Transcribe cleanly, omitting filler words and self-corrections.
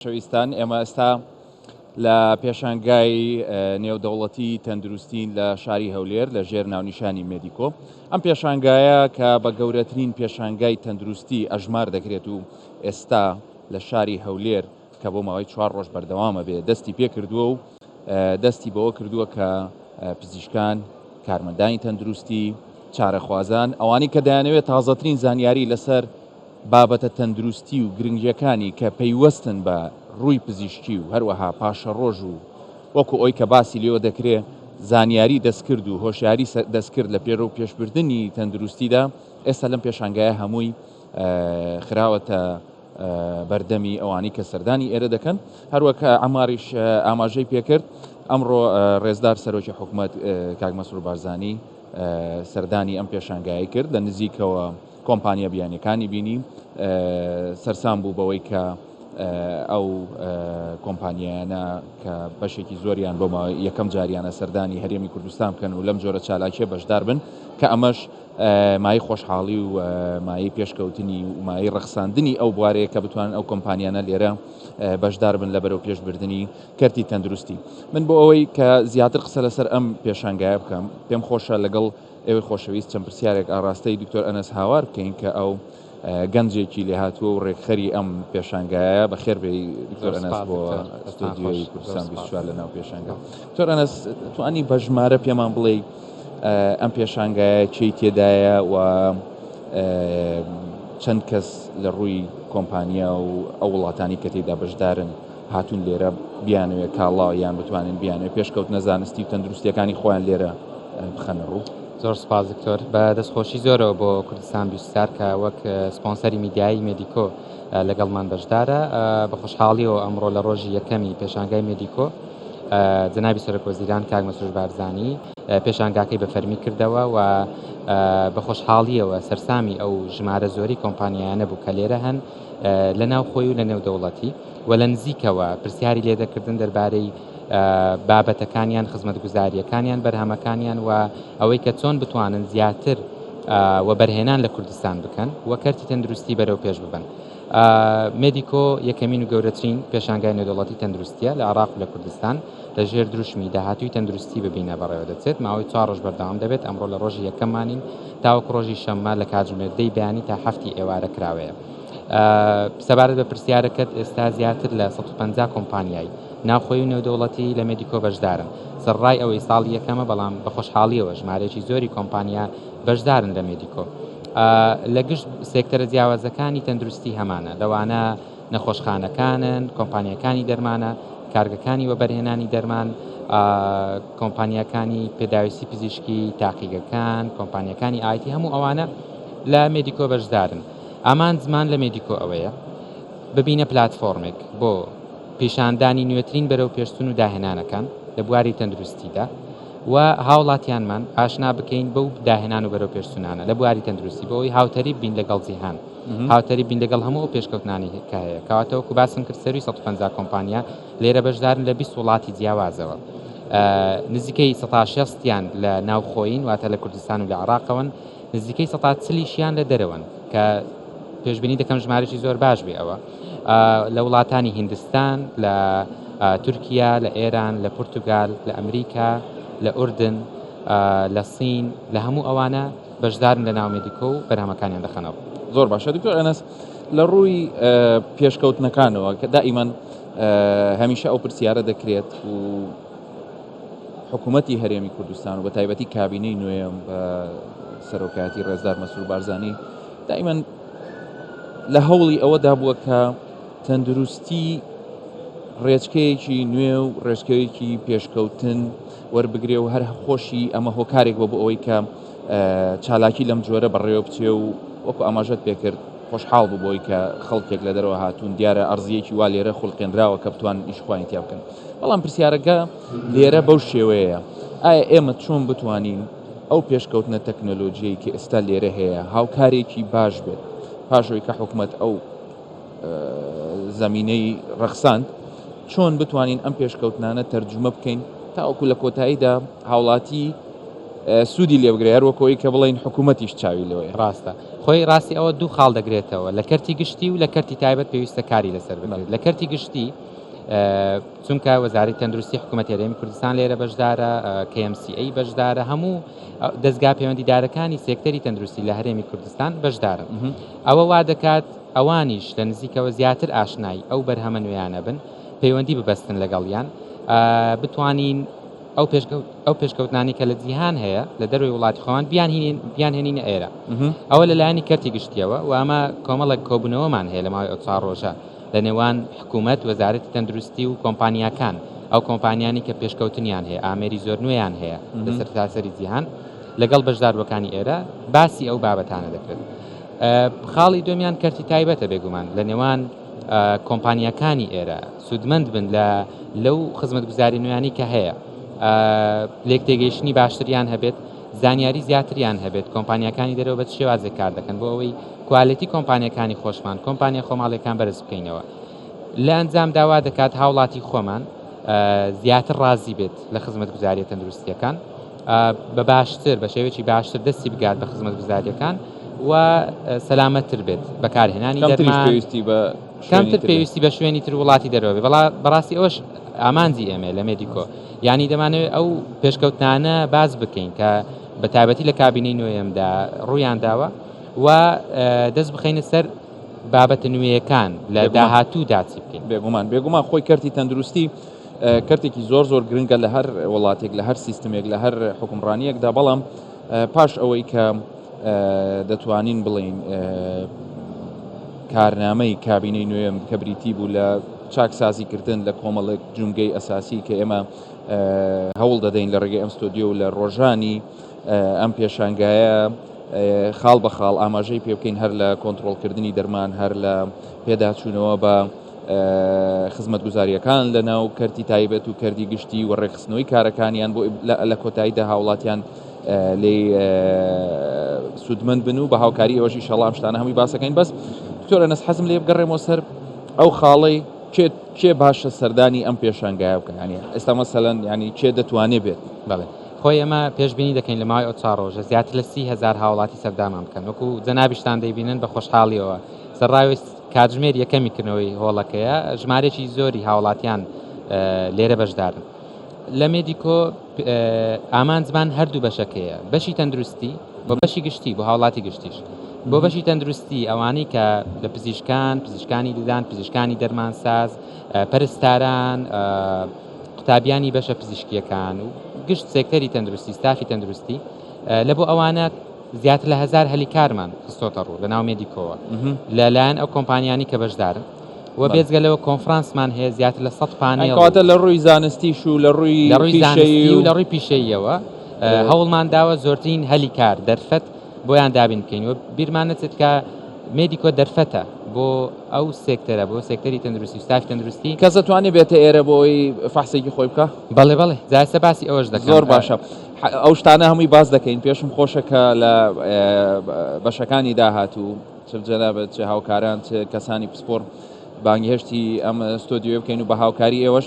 شەویستان ئێمە ئێستا لە پێشانگای نێودەوڵەتی تەندروستین لە شاری هەولێر لە ژێر ناونیشانی مێدیکۆ. ئەم پێشانگایە کە بە گەورەترین پێشانگای تەندروستی ئەژمار دەکرێت و ئێستا لە شاری هەولێر کە بۆ ماوەی 4 ڕۆژ بەردەوامە بێ دەستی پێ کردووە و دەستی بەوە کردووە کە پزیشکان، کارمەندانی تەندروستی، چارەخوازان ئەوانی کە دەیانەوێت تازەترین زانیاری لەسەر بابەتە تەندروستی و گرنگیەکانی کە پەیوەستن بە ڕووی پزیشکی و هەروەها پاشە ڕۆژ و وەکو ئەوی کە باسی لێوە دەکرێت زانیاری دەستکرد و هۆشیاری دەستکرد لە پێرە و پێشبردننی تەندروستیدا ئێستا لەم پێشانگایە هەمووی خراوەتە بەردەمی ئەوانی کە سەردانی ئێرە دەکەن. هەروەکە ئەماریش ئاماژەی پێکرد ئەمڕۆ ڕێزدار سەرۆکی حکوومەت کاک مەسرور بارزانی سەردانی ئەم پێشانگایی کرد لە نزیکەوە کۆمپانیا بیانیەکانی بینی سەرسام بوو بەوەی کە ئەو کۆمپانیایانە کە بەشێکی زۆریان بۆ یەکەم جاریانە سەردانی هەرێمی کوردستان بکەن و لەم جۆرە چالاکیە بەشدار بن کە ئەمەش مای خۆشحاڵی و مای پێشکەوتنی و مای ڕەخساندنی ئەو بوارەیە کە بتوانن ئەو کۆمپانیانە لێرە بەشدار بن لە بەرەو پێشبردننی کەرتی تەندروستی. من بۆ ئەوەی کە زیاتر قسە لەسەر ئەم پێشانگایە بکەم پێم خۆشە لەگەڵ ئێوەی خۆشەویست چەند پرسیارێک ئاراستەی دکتۆر ئەنەس هاوار بکەین کە ئەو گەنجێکی لێهاتووە و ڕێکخەری ئەم پێشانگایە بەخێر بێ دکتۆر ئەنەس بۆ ئەستودیۆی کوردستان 24 لە ناو پێشانگا. دکتۆر ئەنەس توانی بە ژمارە پێمان بڵێ ئەم پێشانگایە چی تێدایە و چەند کەس لە ڕووی کۆمپانیا و ئەو وڵاتانی کە تێدا بەشدارن هاتوون لێرە بیانوێت کاڵا یان بتوانن بیانوێت پێشکەوتنە زانستی و تەندروستیەکانی خۆیان لێرە بخەنە ڕوو. زۆر سپاس دکتۆر بە دەستخۆشی زۆرەوە بۆ کوردستان 24 کە وەک سپۆنسەری میدیایی مێدیکۆ لەگەڵمان بەشدارە. بە خۆشحاڵیەوە ئەمڕۆ لە ڕۆژی یەکەمی پێشانگای مێدیکۆ جەنابی سەرۆکوەزیران کاک مەسرور بارزانی پێشانگاکەی بە فەرمی کردەوە و بە خۆشحاڵیەوە سەرسامی ئەو ژمارە زۆری کۆمپانیایانە بوو کە لێرە هەن لە ناو خۆی و لە نێودەوڵەتی و لە نزیکەوە پرسیاری لێ دەکردن دەربارەی بابەتەکانیان خزمەتگوزاریەکانیان بەرهەمەکانیان و ئەوەی کە چۆن بتوانن زیاتر و بەرهێنان لە کوردستان بکەن و کەرتی تەندروستی بەرەو پێش ببن. مێدیکۆ یەکەمین و گەورەترین پێشانگای نێودەوڵەتی تەندروستیە لە عێراق و لە کوردستان لە ژێر دروشمی داهاتووی تەندروستی ببینە بەڕێوە دەچێت ماوەی 4 ڕۆژ بەردەوام دەبێت. ئەمڕۆ لە ڕۆژی یەکەممانین تاوەکو ڕۆژی شەممە لە کاتژمێردەی بەیانی تا هەفتی ئێوارە کراوەیە. سەبارەت بە پرسیارەکەت ئێستا زیاتر لە 150 کۆمپانیای ناوخۆی و نێودەوڵەتی لە مێدیکۆ بەشدارن. سەرڕای ئەوەی ساڵی یەکەمە بەڵام بە خۆشحاڵیەوە ژمارەیەکی زۆری کۆمپانیا بەشدارن لە مێدیکۆ. لە گشت سێکتەرە جیاوازەکانی تەندروستی هەمانە لەوانە نەخۆشخانەکانن، کۆمپانیەکانی دەرمانە، کارگەکانی وەبەرهێنانی دەرمان، کۆمپانیەکانی پێداویستی پزیشکی، تاقیگەکان، کۆمپانیەکانی ئایتی هەموو ئەوانە لە مێدیکۆ بەشدارن. ئامان زمان لە مێدیکۆ ئەوەیە ببینە پلاتفۆرمێک بۆ پیشاندانی نوێترین بەرەو پێشتون و داهێنانەکان لە بواری تەندروستیدا و هاوڵاتیانمان ئاشنا بکەین بەو داهێنان و بەرەو پێشتونانە لە بواری تەندروستی بۆەوەی هاوتەری بین لەگەڵ جیهان هاوتەری بین لەگەڵ هەموو پێشکەوتنانی کە هەیە کەواتەوەکو باسم کرد سەروی 150 کۆمپانیا لێرە بەشدارن لە 20 وڵاتی جیاوازەوە. نزیکەی 160یان لە ناوخۆین واتە لە کوردستان و لە عێراقەوەن، نزیکەی 140یان لە دەرەوەن کە پێشبینی دەکەم ژمارەی زۆر باش بێ ئەوە لە وڵاتانی هیندستان، لە تورکیا، لە ئێران، لە پورتوگال، لە ئەمریکا، لە ئوردن، لە سین، لە هەموو ئەوانە بەشدارن لە ناو مێدیکۆ و بەرهەمەکانیان دەخەنەوە. زۆر باشە دکتۆر ئەنەس لە ڕووی پێشکەوتنەکانەوە کە دائیمەن هەمیشە ئەو پرسیارە دەکرێت و حکوومەتی هەرێمی کوردستان و بە تایبەتی کابینەی نوێم بە سەرۆکایەتی ڕێزدار مەسرور بارزانی دائیمەن لە هەوڵی ئەوەدا بووە کە تەندروستی ڕێچکەیەکی نوێ و ڕێچکەیەکی پێشکەوتن وەربگرێ و هەر خۆشی ئەمە هۆکارێک بۆ ئەوەی کە چالاکی لەم جۆرە بەڕێوە بچێ و وەکو ئاماژەت پێکرد خۆشحاڵ بوو بۆی کە خەڵکێک لە دەرەوە هاتوون دیارە ئەرزیەکی وا لێرە خوڵقێنراوە کە بتوان ئیشخوانی تیا بکەن. بەڵام پرسیارەکە لێرە بەو شێوەیە ئایا ئێمە چۆن بتوانین ئەو پێشکەوتنە تەکنۆلۆژیەی کە ئێستا لێرە هەیە هاوکارێکی باش بێت پاشەوەی کە حکوومەت ئەو زەمینەی ڕەخساند چۆن بتوانین ئەم پێشکەوتنانە تەرجمە بکەین تاوەکو لە کۆتاییدا هاوڵاتی سوودی لێ بگرێ هەروەکەوەی کە بڵین حکوومەتیش چاوی لەوەیە. ڕاستە خۆی ڕاستی ئەوە دوو خاڵ دەگرێتەوە لە کەرتی گشتی و لە کەرتی تایبەت پێویستە کاری لەسەر بکرێت. لە کەرتی گشتی چونکە وەزارەتی تەندروستی حکوومەتی هەرێمی کوردستان لێرە بەشدارە، KMCA بەشدارە، هەموو دەستگا پەیوەندیدارەکانی سێکتەری تەندروستی لە هەرێمی کوردستان بەشدارن. ئەوە وا دەکات ئەوانیش لە نزیکەوە زیاتر ئاشنایی ئەو بەرهەمە نوێیانە بن، پەیوەندی ببەستن لەگەڵیان، بتوانین ئەو پێشکەوتنانی کە لە جیهان هەیە لە دەروی وڵاتی خۆمان بیان هێنینە ئێرە. ئەوە لەلایەنی کەرتی گشتیەوە و ئەمە کۆمەڵێک کۆبوونەوەمان هەیە لە ماوەی ئەو 4 ڕۆژە لە نێوان حکوومەت، وەزارەتی تەندروستی و کۆمپانیاکان، ئەو کۆمپانیانی کە پێشکەوتنیان هەیە، ئامێری زۆر نوێیان هەیە لەسەر تاسەری جیهان لەگەڵ بەشداروەکانی ئێرە باسی ئەو بابەتانە دەکرێت. خاڵی دومیان کەرتی تایبەتە بێگومان لە نێوان کۆمپانیاکانی ئێرە سوودمەند بن لەو خزمەتگوزاری نوێیانی کە هەیە، لێک تێگەیشتنی باشتریان هەبێت، زانیاری زیاتریان هەبێت، کۆمپانیاکانی دەرەوە بە شێوازێک کار دەکەن بۆ ئەوەی کوالیتی کۆمپانیەکانی خۆشمان، کۆمپانیا خۆماڵیەکان بەرز بکەینەوە. لە ئەنجام داوا دەکات هاوڵاتی خۆمان زیاتر ڕازی بێت لە خزمەتگوزاریە تەندروستیەکان، بە باشتر بە شێوەیەکی باشتر دەستی بگات بە خزمەتگوزاریەکان و سەلامەتتر بێت بەکارهێنانی دەرمان، کەمتر پێویستی بە شوێنی تر وڵاتی دەرەوە بێ. بەڕاستی ئەوش ئامانجی ئێمە لە مێدیکۆ، یعنی دەمانەوێت ئەو پێشکەوتنانە باز بکەین کە بە تایبەتی لە کابینەی نوێیەمدا ڕوویان داوە و دەست بخەینە سەر بابەتە نوێیەکان لە داهاتوو داچی بکەین. بێگومان خۆی کەرتی تەندروستی کەرتێکی زۆر گرنگە لە هەر وڵاتێک، لە هەر سیستمێک، لە هەر حکومڕانیەکدا، بەڵام پاش ئەوەی کە دەتوانین بڵین کارنامەی کابینەی نوێم کە بریتی بوو لە چاکسازیکردن لە کۆمەڵێک جونگەی ئەساسی کە ئێمە هەوڵ دەدەین لە ڕێگەی ئەم ستۆدیۆ و لە ڕۆژانی ئەم پێشانگایە خاڵ بە خاڵ ئاماژەی پێ بکەین هەر لە کۆنتڕۆڵکردنی دەرمان، هەر لە پێداچوونەوە بە خزمەتگوزاریەکان لە ناو کەرتی تایبەت و کەرتی گشتی و ڕێکخستنەوەی کارەکانیان بۆ لە کۆتاییدا هاوڵاتیان لێ سوودمەند بن و بە هاوکاری ئەوەش ئینشاڵڵا ئەم شتانە هەمووی باسەکەین. بەس دکتۆر ئەنەس حەزم لێ بگەڕێمەوە سەر ئەو خاڵەی چێ باشە سەردانی ئەم پێشانگایە بکەن، ینی ئێستا مەسەلەن ینی چێ دەتوانێت بێت؟ بەڵێ خۆی ئەمە پێشبینی دەکەین لە ماوەی ئەو 4 ڕۆژە زیاتر لە 30,000 هاوڵاتی سەردامان بکەن، وەکو جەنابیشتان دەیبینن بە خۆشحاڵیەوە سەرڕاوێت کاتژمێر یەکەمیکردنەوەی هۆڵەکەیە، ژمارێکی زۆری هاوڵاتیان لێرە بەشدارن. لە مێدیکۆ ئامانجمان هەردوو بەشەکەیە، بەشی تەندروستی بۆ بەشی گشتی بۆ هاوڵاتی گشتیش. بۆ بەشی تەندروستی ئەوانەی کە لە پزیشکانی ددان، پزیشکانی دەرمانساز، پەرستاران، قوتابیانی بەشە پزیشکیەکان و گشت سێکتەری تەندروستی، ستافی تەندروستی، لە بۆ ئەوانە زیاتر لە 1000 هەلی کارمان خستۆتە ڕوو لە ناو مێدیکۆوە لەلایەن ئەو کۆمپانیانی کە بەشدارن و بێجگەلەوە کۆنفرانسمان هەیە زیاتر لە 100 پانێڵ کەواتە لە ڕووی زانستیش و لە ڕووی زانستی و لە ڕووی پیشەیەوە هەوڵمان داوە زۆرترین هەلی کار دەرفەت بۆیان دابین بکەین و بیرمان نەچێت کە مێدیکۆ دەرفەتە بۆ ئەو سێکتەرە، بۆ سێکتەری تەندروستی و ستافی تەندروستی. کەس دەتوانێت بێتە ئێرە بۆی فەحسێکی خۆی بکە؟ بەڵێ جایسە باسی ئەوەش دەکەن. زۆر باشە. ئەو شتانە هەمووی باز دەکەین. پێشم خۆشە کە لە بەشەکانی داهاتوو چ جەنابەت چ هاوکاران چ کەسانی پسپۆر بانگهێشتی ئەم ستۆدیۆ بکەین و بە هاوکاری ئێوەش